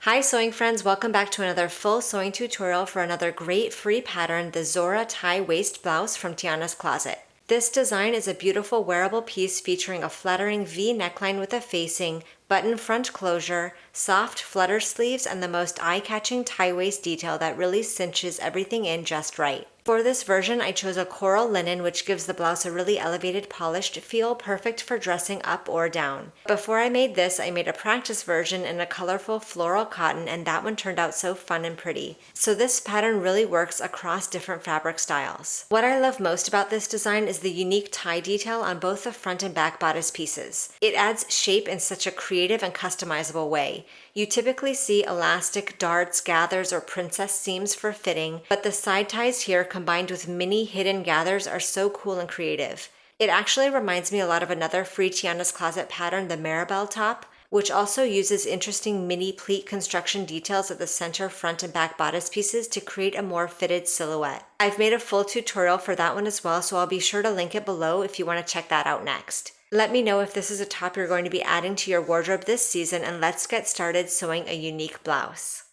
Hi sewing friends, welcome back to another full sewing tutorial for another great free pattern, the Zora Tie Waist Blouse from Tiana's Closet. This design is a beautiful wearable piece featuring a flattering V neckline with a facing, button front closure, soft flutter sleeves, and the most eye-catching tie waist detail that really cinches everything in just right. For this version, I chose a coral linen, which gives the blouse a really elevated, polished feel, perfect for dressing up or down. Before I made this, I made a practice version in a colorful floral cotton, and that one turned out so fun and pretty. So this pattern really works across different fabric styles. What I love most about this design is the unique tie detail on both the front and back bodice pieces. It adds shape in such a creative and customizable way. You typically see elastic darts, gathers, or princess seams for fitting, but the side ties here combined with mini hidden gathers are so cool and creative. It actually reminds me a lot of another free Tiana's Closet pattern, the Maribel Top, which also uses interesting mini pleat construction details at the center, front, and back bodice pieces to create a more fitted silhouette. I've made a full tutorial for that one as well, so I'll be sure to link it below if you want to check that out next. Let me know if this is a top you're going to be adding to your wardrobe this season, and let's get started sewing a unique blouse.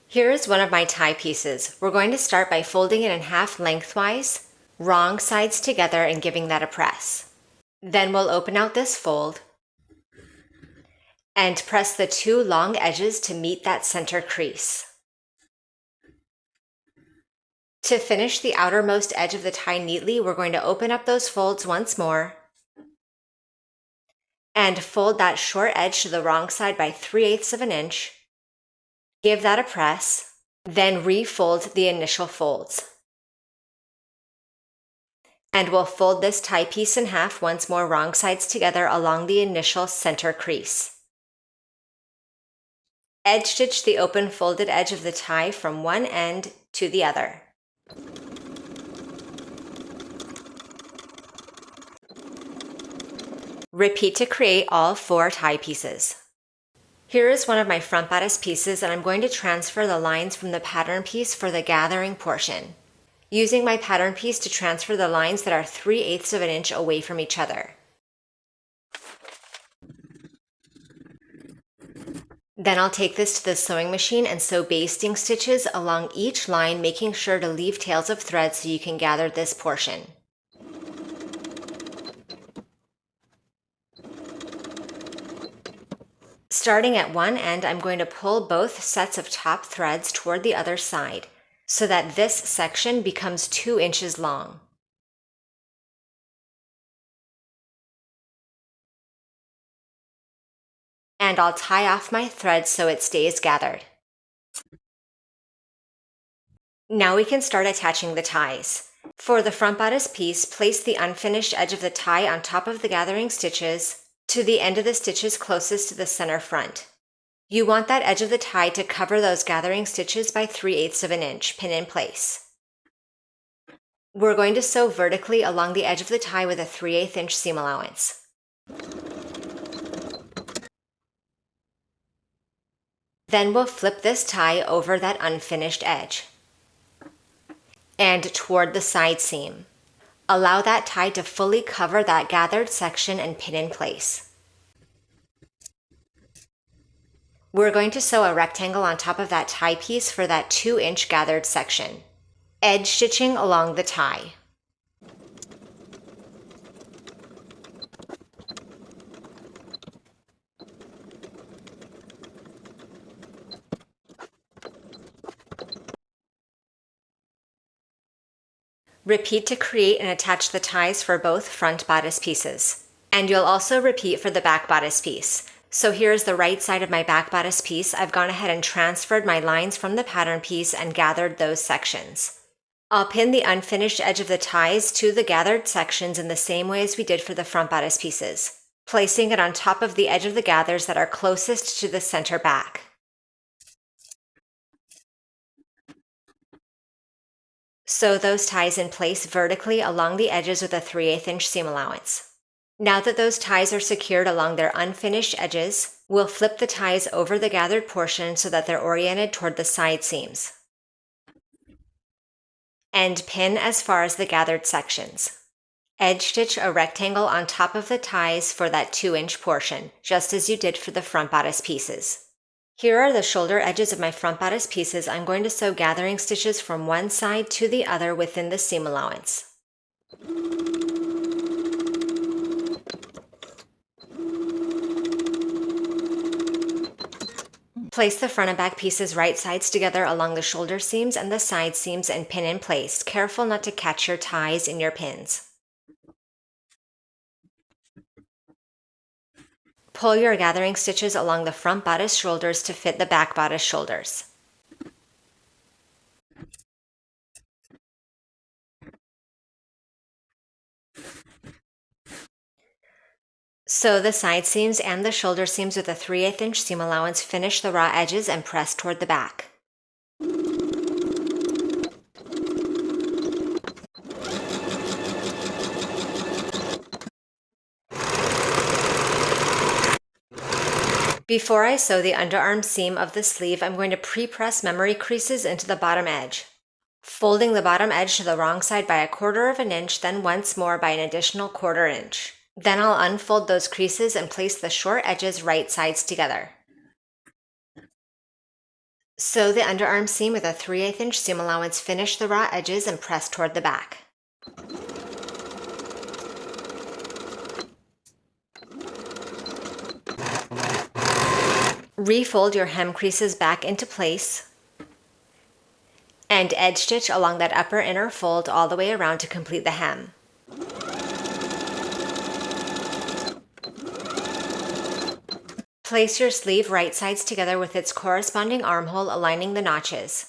Here is one of my tie pieces. We're going to start by folding it in half lengthwise, wrong sides together, and giving that a press. Then we'll open out this fold and press the two long edges to meet that center crease. To finish the outermost edge of the tie neatly, we're going to open up those folds once more and fold that short edge to the wrong side by 3/8 of an inch. Give that a press, then refold the initial folds. And we'll fold this tie piece in half once more, wrong sides together along the initial center crease. Edge stitch the open folded edge of the tie from one end to the other. Repeat to create all 4 tie pieces. Here is one of my front bodice pieces, and I'm going to transfer the lines from the pattern piece for the gathering portion, using my pattern piece to transfer the lines that are 3/8 of an inch away from each other. Then I'll take this to the sewing machine and sew basting stitches along each line, making sure to leave tails of thread so you can gather this portion. Starting at one end, I'm going to pull both sets of top threads toward the other side so that this section becomes 2 inches long. And I'll tie off my thread so it stays gathered. Now we can start attaching the ties. For the front bodice piece, place the unfinished edge of the tie on top of the gathering stitches to the end of the stitches closest to the center front. You want that edge of the tie to cover those gathering stitches by 3/8 of an inch, pin in place. We're going to sew vertically along the edge of the tie with a 3/8 inch seam allowance. Then we'll flip this tie over that unfinished edge and toward the side seam. Allow that tie to fully cover that gathered section and pin in place. We're going to sew a rectangle on top of that tie piece for that 2-inch gathered section, edge stitching along the tie. Repeat to create and attach the ties for both front bodice pieces. And you'll also repeat for the back bodice piece. So here's the right side of my back bodice piece. I've gone ahead and transferred my lines from the pattern piece and gathered those sections. I'll pin the unfinished edge of the ties to the gathered sections in the same way as we did for the front bodice pieces, placing it on top of the edge of the gathers that are closest to the center back. Sew those ties in place vertically along the edges with a 3/8 inch seam allowance. Now that those ties are secured along their unfinished edges, we'll flip the ties over the gathered portion so that they're oriented toward the side seams. And pin as far as the gathered sections. Edge stitch a rectangle on top of the ties for that 2-inch portion, just as you did for the front bodice pieces. Here are the shoulder edges of my front bodice pieces. I'm going to sew gathering stitches from one side to the other within the seam allowance. Place the front and back pieces right sides together along the shoulder seams and the side seams and pin in place. Careful not to catch your ties in your pins. Pull your gathering stitches along the front bodice shoulders to fit the back bodice shoulders. Sew the side seams and the shoulder seams with a 3/8 inch seam allowance. Finish the raw edges and press toward the back. Before I sew the underarm seam of the sleeve, I'm going to pre-press memory creases into the bottom edge. Folding the bottom edge to the wrong side by 1/4 inch, then once more by an additional 1/4 inch. Then I'll unfold those creases and place the short edges right sides together. Sew the underarm seam with a 3/8 inch seam allowance. Finish the raw edges and press toward the back. Refold your hem creases back into place and edge stitch along that upper inner fold all the way around to complete the hem. Place your sleeve right sides together with its corresponding armhole, aligning the notches.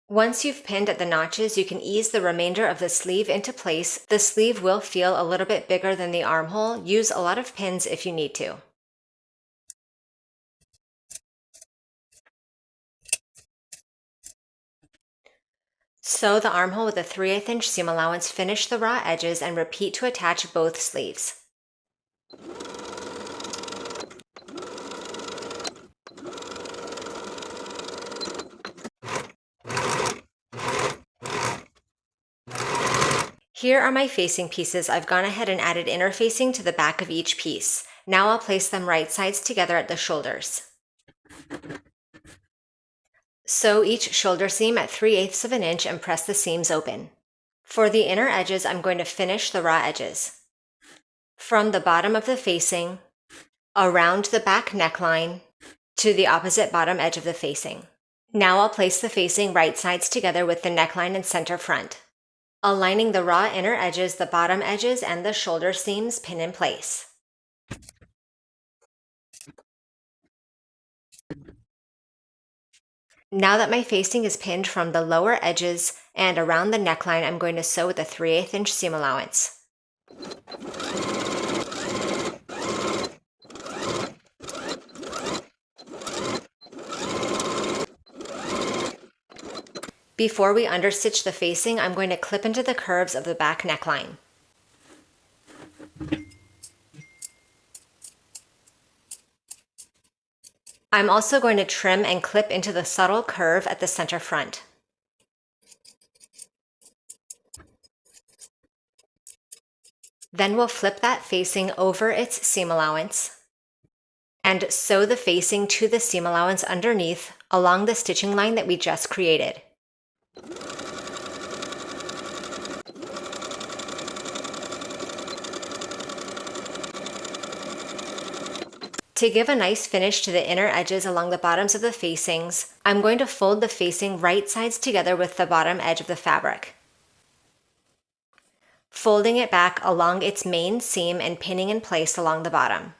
Once you've pinned at the notches, you can ease the remainder of the sleeve into place. The sleeve will feel a little bit bigger than the armhole. Use a lot of pins if you need to. Sew the armhole with a 3/8 inch seam allowance. Finish the raw edges and repeat to attach both sleeves. Here are my facing pieces. I've gone ahead and added inner facing to the back of each piece. Now I'll place them right sides together at the shoulders. Sew each shoulder seam at 3/8 inch and press the seams open. For the inner edges, I'm going to finish the raw edges. From the bottom of the facing, around the back neckline, to the opposite bottom edge of the facing. Now I'll place the facing right sides together with the neckline and center front. Aligning the raw inner edges, the bottom edges, and the shoulder seams pin in place. Now that my facing is pinned from the lower edges and around the neckline, I'm going to sew with a 3/8 inch seam allowance. Before we understitch the facing, I'm going to clip into the curves of the back neckline. I'm also going to trim and clip into the subtle curve at the center front. Then we'll flip that facing over its seam allowance and sew the facing to the seam allowance underneath along the stitching line that we just created. To give a nice finish to the inner edges along the bottoms of the facings, I'm going to fold the facing right sides together with the bottom edge of the fabric, folding it back along its main seam and pinning in place along the bottom.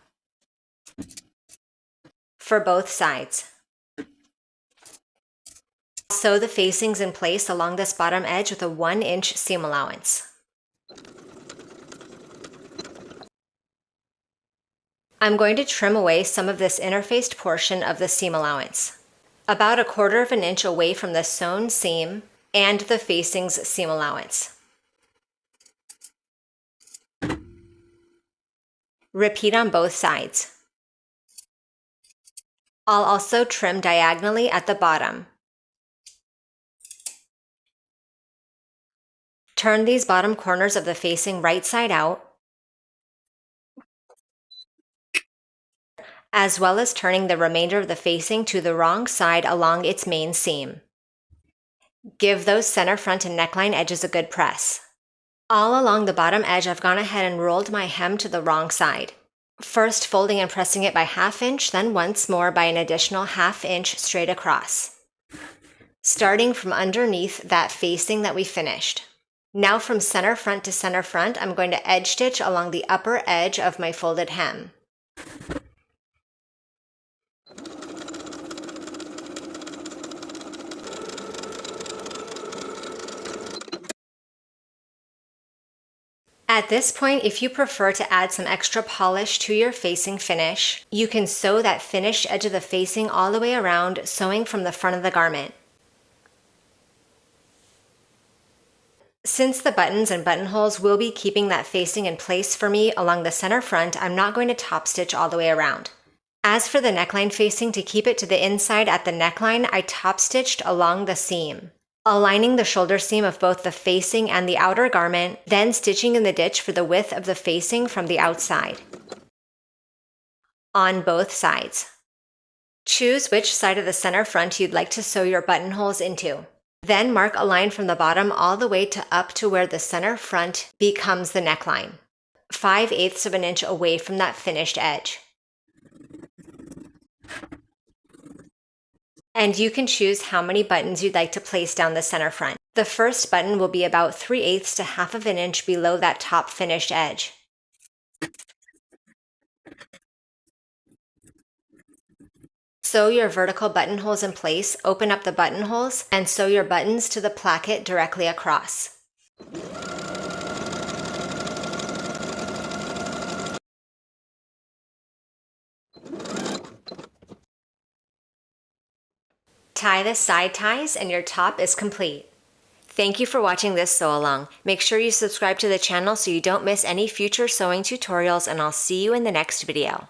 For both sides. Sew the facings in place along this bottom edge with a 1 inch seam allowance. I'm going to trim away some of this interfaced portion of the seam allowance, about 1/4 inch away from the sewn seam and the facing's seam allowance. Repeat on both sides. I'll also trim diagonally at the bottom. Turn these bottom corners of the facing right side out, as well as turning the remainder of the facing to the wrong side along its main seam. Give those center front and neckline edges a good press. All along the bottom edge, I've gone ahead and rolled my hem to the wrong side. First folding and pressing it by 1/2 inch, then once more by an additional 1/2 inch straight across. Starting from underneath that facing that we finished. Now from center front to center front, I'm going to edge stitch along the upper edge of my folded hem. At this point, if you prefer to add some extra polish to your facing finish, you can sew that finished edge of the facing all the way around, sewing from the front of the garment. Since the buttons and buttonholes will be keeping that facing in place for me along the center front, I'm not going to top stitch all the way around. As for the neckline facing, to keep it to the inside at the neckline, I top stitched along the seam, aligning the shoulder seam of both the facing and the outer garment, then stitching in the ditch for the width of the facing from the outside. On both sides. Choose which side of the center front you'd like to sew your buttonholes into. Then mark a line from the bottom all the way to up to where the center front becomes the neckline, 5/8 of an inch away from that finished edge. And you can choose how many buttons you'd like to place down the center front. The first button will be about 3/8 to 1/2 of an inch below that top finished edge. Sew your vertical buttonholes in place, open up the buttonholes, and sew your buttons to the placket directly across. Tie the side ties and your top is complete. Thank you for watching this sew along. Make sure you subscribe to the channel so you don't miss any future sewing tutorials, and I'll see you in the next video.